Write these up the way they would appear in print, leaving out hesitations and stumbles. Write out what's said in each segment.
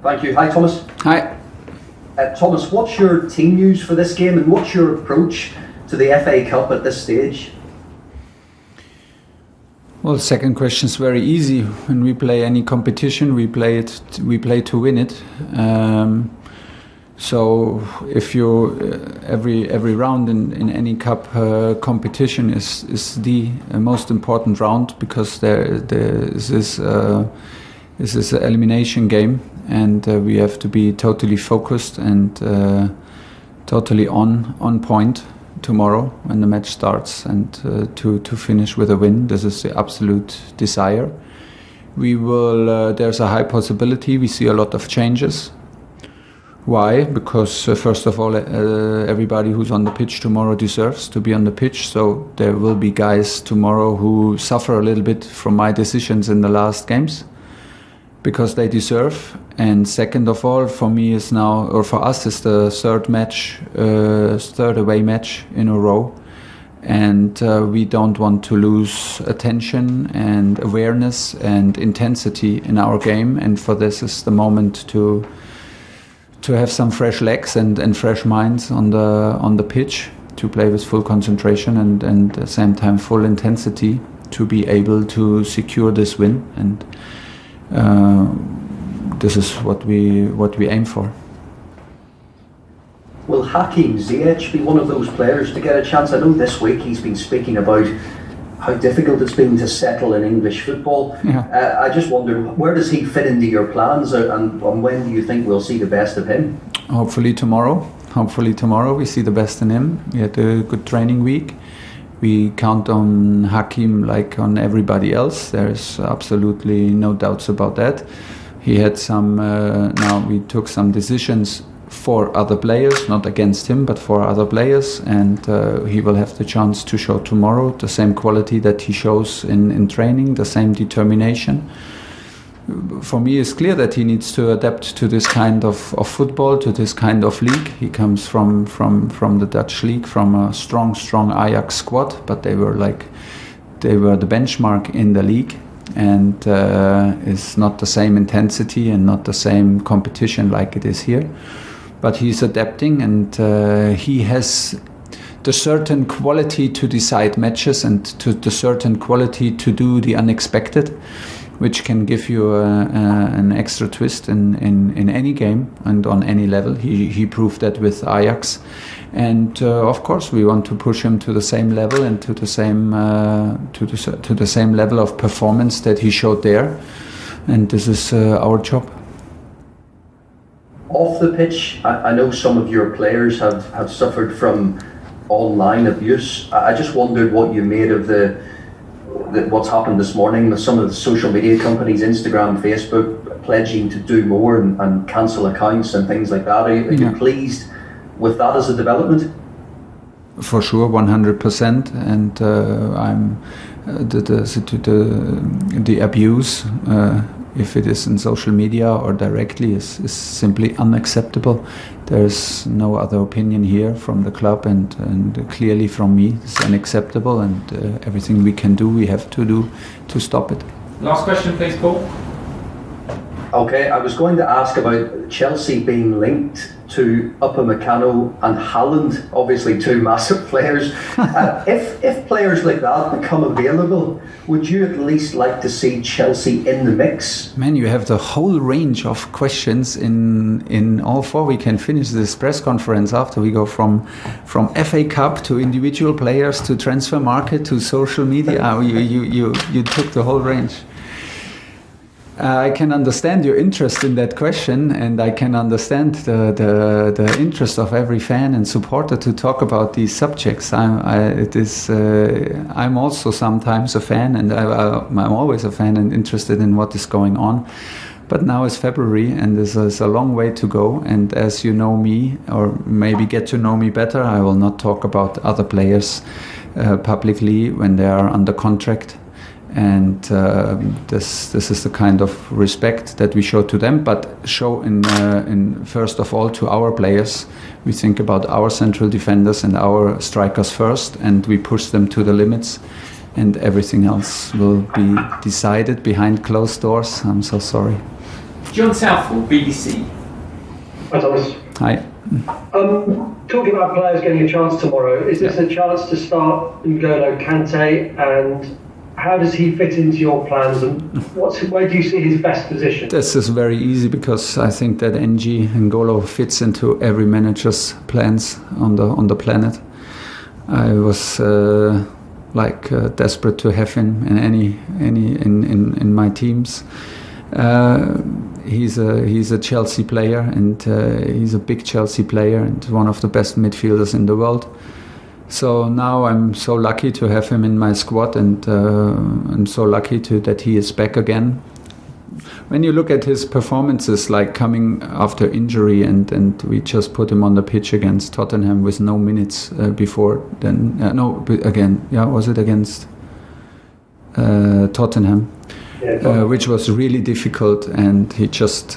Thank you. Hi, Thomas. Hi. Thomas, what's your team news for this game, and what's your approach to the FA Cup at this stage? Well, the second question is very easy. When we play any competition, we play to win it. So if you every round in any cup competition is the most important round, because this is an elimination game, and we have to be totally focused and totally on point tomorrow when the match starts, and to finish with a win. This is the absolute desire. We will. There's a high possibility we see a lot of changes. Why? Because first of all, everybody who's on the pitch tomorrow deserves to be on the pitch. So there will be guys tomorrow who suffer a little bit from my decisions in the last games, because they deserve. And second of all, for me is now, or for us, is the third away match in a row, and we don't want to lose attention and awareness and intensity in our game. And for this is the moment to have some fresh legs and fresh minds on the pitch, to play with full concentration and at the same time full intensity, to be able to secure this win. And this is what we aim for. Will Hakim Ziyech be one of those players to get a chance? I know this week he's been speaking about how difficult it's been to settle in English football. Yeah. I just wonder, where does he fit into your plans, and when do you think we'll see the best of him? Hopefully tomorrow we see the best in him. We had a good training week. We count on Hakim like on everybody else. There's absolutely no doubts about that. He had some, now we took some decisions for other players, not against him, but for other players. And he will have the chance to show tomorrow the same quality that he shows in training, the same determination. For me, it's clear that he needs to adapt to this kind of football, to this kind of league. He comes from the Dutch league, from a strong Ajax squad, but they were the benchmark in the league, and it's not the same intensity and not the same competition like it is here. But he's adapting, and he has the certain quality to decide matches, and to the certain quality to do the unexpected, which can give you an extra twist in any game and on any level. He proved that with Ajax, and of course we want to push him to the same level and to the same level of performance that he showed there, and this is our job. Off the pitch, I know some of your players have suffered from online abuse. I just wondered what you made of what's happened this morning with some of the social media companies, Instagram, Facebook, pledging to do more and cancel accounts and things like that. Are you pleased with that as a development? For sure, 100%. And I'm the abuse, if it is in social media or directly, is simply unacceptable. There's no other opinion here from the club, and clearly from me. It's unacceptable, and everything we can do, we have to do to stop it. Last question, please, Paul. Okay, I was going to ask about Chelsea being linked to Upamecano and Haaland, obviously two massive players. If players like that become available, would you at least like to see Chelsea in the mix? Man, you have the whole range of questions in all four. We can finish this press conference after we go from FA Cup to individual players to transfer market to social media. You took the whole range. I can understand your interest in that question, and I can understand the interest of every fan and supporter to talk about these subjects. I'm also sometimes a fan, and I'm always a fan and interested in what is going on. But now is February, and this is a long way to go. And as you know me, or maybe get to know me better, I will not talk about other players publicly when they are under contract. And this is the kind of respect that we show to them, but show in first of all to our players. We think about our central defenders and our strikers first, and we push them to the limits, and everything else will be decided behind closed doors. I'm so sorry. John Southall, BBC. Hi, Thomas. Hi. Talking about players getting a chance tomorrow, is this a chance to start N'Golo Kante, and how does he fit into your plans, and where do you see his best position? This is very easy because I think that N'Golo fits into every manager's plans on the planet. I was desperate to have him in in my teams. He's a Chelsea player, and he's a big Chelsea player and one of the best midfielders in the world. So now I'm so lucky to have him in my squad, and I'm so lucky that he is back again. When you look at his performances, like coming after injury, and we just put him on the pitch against Tottenham with no minutes before then. Was it against Tottenham? Which was really difficult, and he just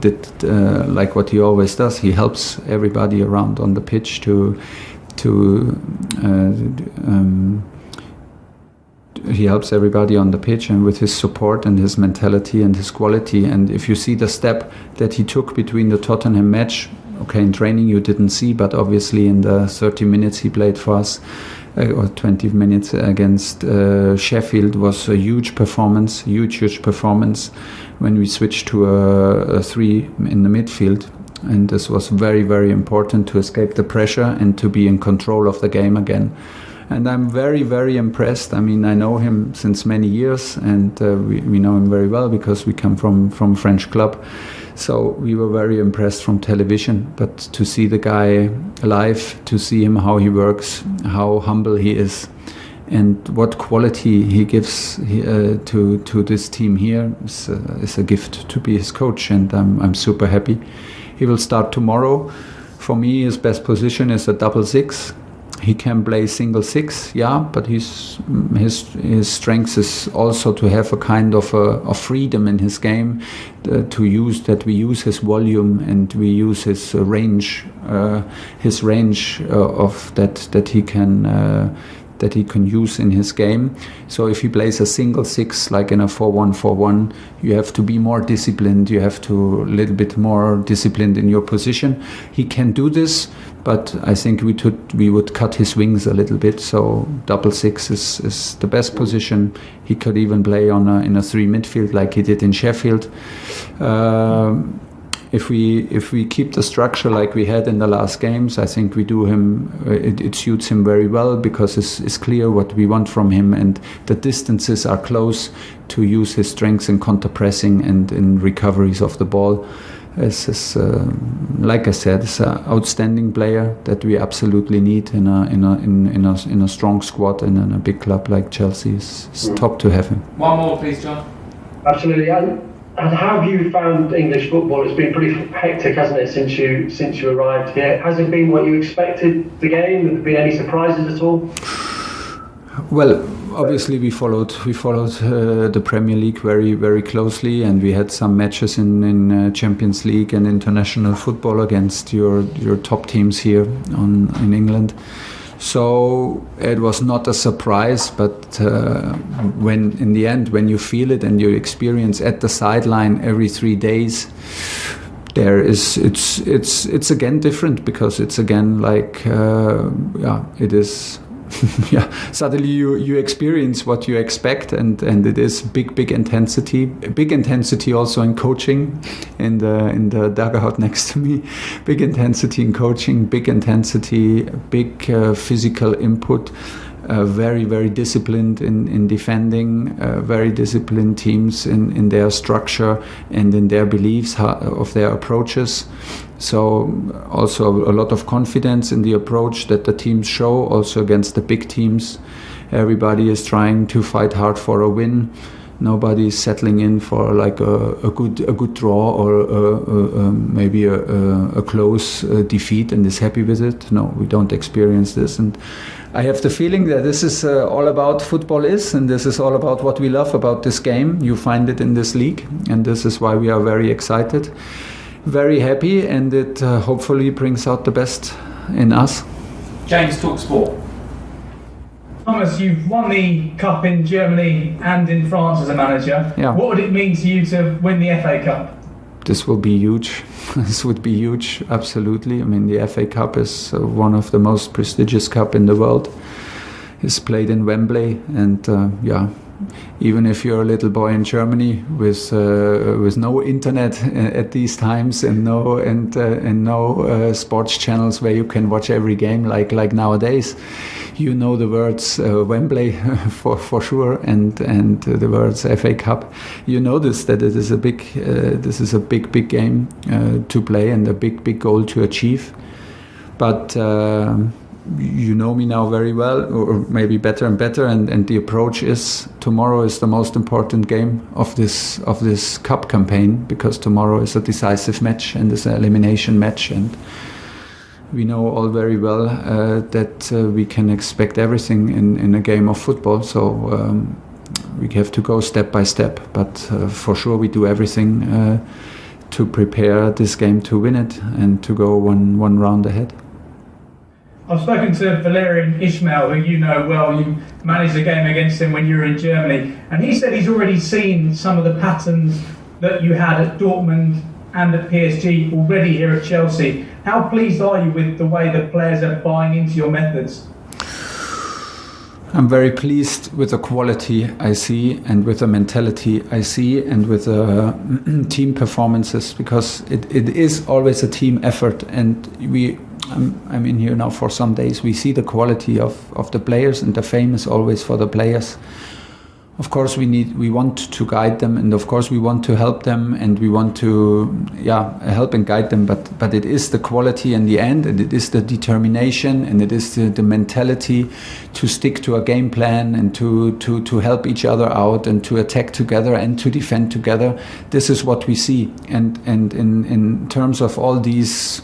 did like what he always does. He helps everybody around on the pitch he helps everybody on the pitch, and with his support and his mentality and his quality. And if you see the step that he took between the Tottenham match, okay, in training you didn't see, but obviously in the 30 minutes he played for us, or 20 minutes against Sheffield, was a huge performance, huge performance when we switched to a 3 in the midfield. And this was very, very important to escape the pressure and to be in control of the game again. And I'm very, very impressed. I mean, I know him since many years, and we know him very well because we come from French club. So we were very impressed from television. But to see the guy live, to see him how he works, how humble he is, and what quality he gives to this team here is a gift to be his coach. And I'm super happy. He will start tomorrow. For me, his best position is a double six. He can play single six, but his strength is also to have a kind of a freedom in his game, we use his volume and we use his range of that he can use in his game. So if he plays a single six, like in a 4-1-4-1, you have to be more disciplined. You have to a little bit more disciplined in your position. He can do this, but I think we would cut his wings a little bit. So double six is the best position. He could even play in a 3 midfield like he did in Sheffield. If we keep the structure like we had in the last games, I think we do him. It suits him very well because it's clear what we want from him, and the distances are close to use his strengths in counter pressing and in recoveries of the ball. Like I said, it's an outstanding player that we absolutely need in a strong squad and in a big club like Chelsea. It's top to have him. One more, please, John. Absolutely. And how have you found English football? It's been pretty hectic, hasn't it, since you arrived here? Has it been what you expected, the game? Have there been any surprises at all? Well, obviously we followed the Premier League very, very closely, and we had some matches in Champions League and international football against your top teams here in England. So it was not a surprise, but when in the end, when you feel it and you experience at the sideline every 3 days, it's again different, because it's again like it is. Suddenly you experience what you expect, and it is big intensity also in coaching, in the dugout next to me. Big intensity in coaching, big intensity, big physical input, very, very disciplined in defending, very disciplined teams in their structure and in their beliefs of their approaches. So also a lot of confidence in the approach that the teams show, also against the big teams. Everybody is trying to fight hard for a win. Nobody is settling in for like a good draw or maybe a close defeat and is happy with it. No, we don't experience this. And I have the feeling that this is all about football and this is all about what we love about this game. You find it in this league, and this is why we are very excited, very happy, and it hopefully brings out the best in us. James, talk sport. Thomas, you've won the Cup in Germany and in France as a manager. Yeah. What would it mean to you to win the FA Cup? This will be huge. This would be huge, absolutely. I mean, the FA Cup is one of the most prestigious cup in the world. It's played in Wembley, and even if you're a little boy in Germany with no internet at these times and no sports channels where you can watch every game like nowadays, you know the words Wembley for sure, and the words FA Cup. You know that it is a big game to play and a big goal to achieve. But you know me now very well, or maybe better and better, and the approach is tomorrow is the most important game of this cup campaign, because tomorrow is a decisive match and is an elimination match, and we know all very well that we can expect everything in a game of football. So we have to go step by step, but for sure we do everything to prepare this game to win it and to go one round ahead. I've spoken to Valerian Ismail, who you know well. You managed a game against him when you were in Germany, and he said he's already seen some of the patterns that you had at Dortmund and at PSG already here at Chelsea. How pleased are you with the way the players are buying into your methods? I'm very pleased with the quality I see, and with the mentality I see, and with the team performances, because it is always a team effort, and I'm in here now for some days. We see the quality of the players, and the fame is always for the players. Of course, we want to guide them, and of course we want to help them, and we want to help and guide them. But it is the quality in the end, and it is the determination, and it is the mentality to stick to a game plan, and to help each other out, and to attack together and to defend together. This is what we see, and in terms of all these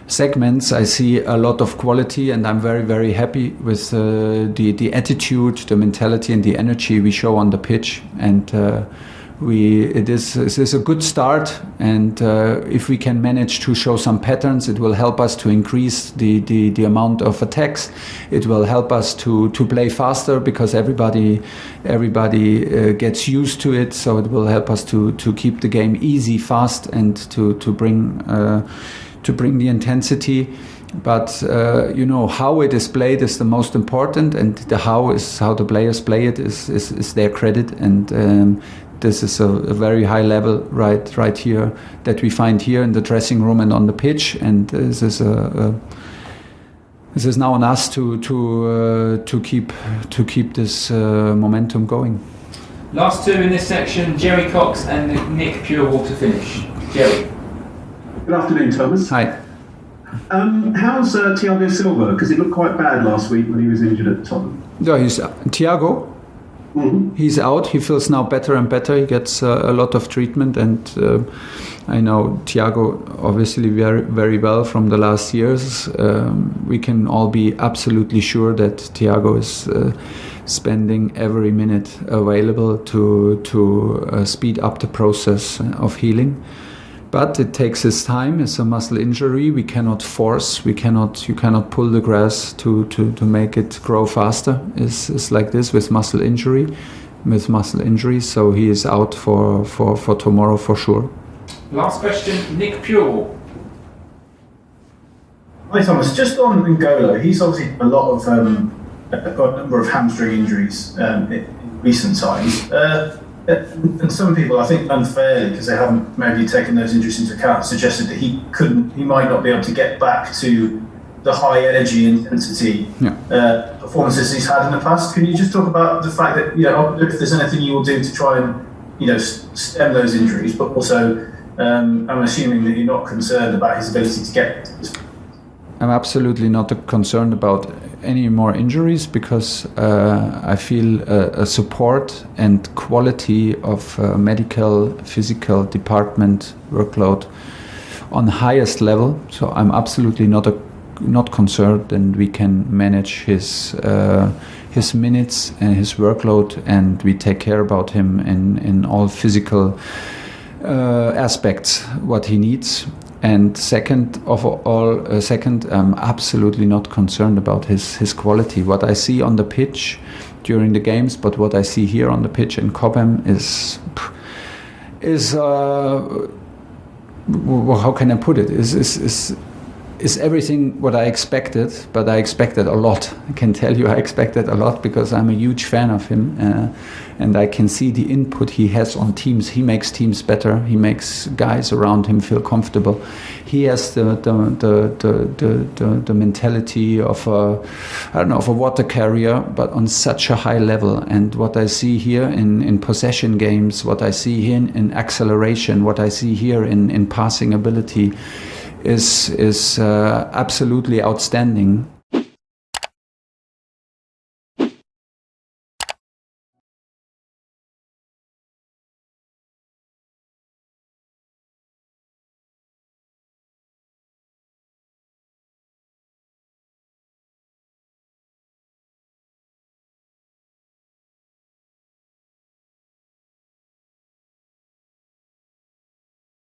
segments, I see a lot of quality, and I'm very, very happy with the attitude, the mentality, and the energy we show on the pitch. And it is a good start. And if we can manage to show some patterns, it will help us to increase the amount of attacks. It will help us to play faster, because everybody gets used to it. So it will help us to keep the game easy, fast, and to bring the intensity. But how it is played is the most important, and how the players play it is their credit, and this is a very high level right here that we find here in the dressing room and on the pitch, and this is now on us to keep this momentum going. Last two in this section, Jerry Cox and Nick Purewall to finish. Jerry. Good afternoon, Thomas. Hi. How's Thiago Silva? Because he looked quite bad last week when he was injured at Tottenham. No, Thiago. Mm-hmm. He's out. He feels now better and better. He gets a lot of treatment, and I know Thiago obviously very, very well from the last years. We can all be absolutely sure that Thiago is spending every minute available to speed up the process of healing. But it takes its time. It's a muscle injury. We cannot force. You cannot pull the grass to make it grow faster. It's like this with muscle injury. So he is out for tomorrow for sure. Last question, Nick Purewall. Hi Thomas, just on N'Golo, he's obviously got a number of hamstring injuries in recent times. And some people, I think unfairly, because they haven't maybe taken those injuries into account, suggested that he might not be able to get back to the high energy intensity performances he's had in the past. Can you just talk about the fact that, if there's anything you will do to try and, stem those injuries, but also I'm assuming that you're not concerned about his ability to get. I'm absolutely not concerned about any more injuries, because I feel a support and quality of medical, physical department workload on highest level. So I'm absolutely not concerned, and we can manage his minutes and his workload, and we take care about him in all physical aspects what he needs. And second, I'm absolutely not concerned about his quality. What I see on the pitch during the games, but what I see here on the pitch in Cobham is how can I put it? Is everything what I expected, but I expected a lot. I can tell you I expected a lot because I'm a huge fan of him, and I can see the input he has on teams. He makes teams better. He makes guys around him feel comfortable. He has the mentality of a water carrier, but on such a high level. And what I see here in possession games, what I see here in acceleration, what I see here in passing ability, is absolutely outstanding.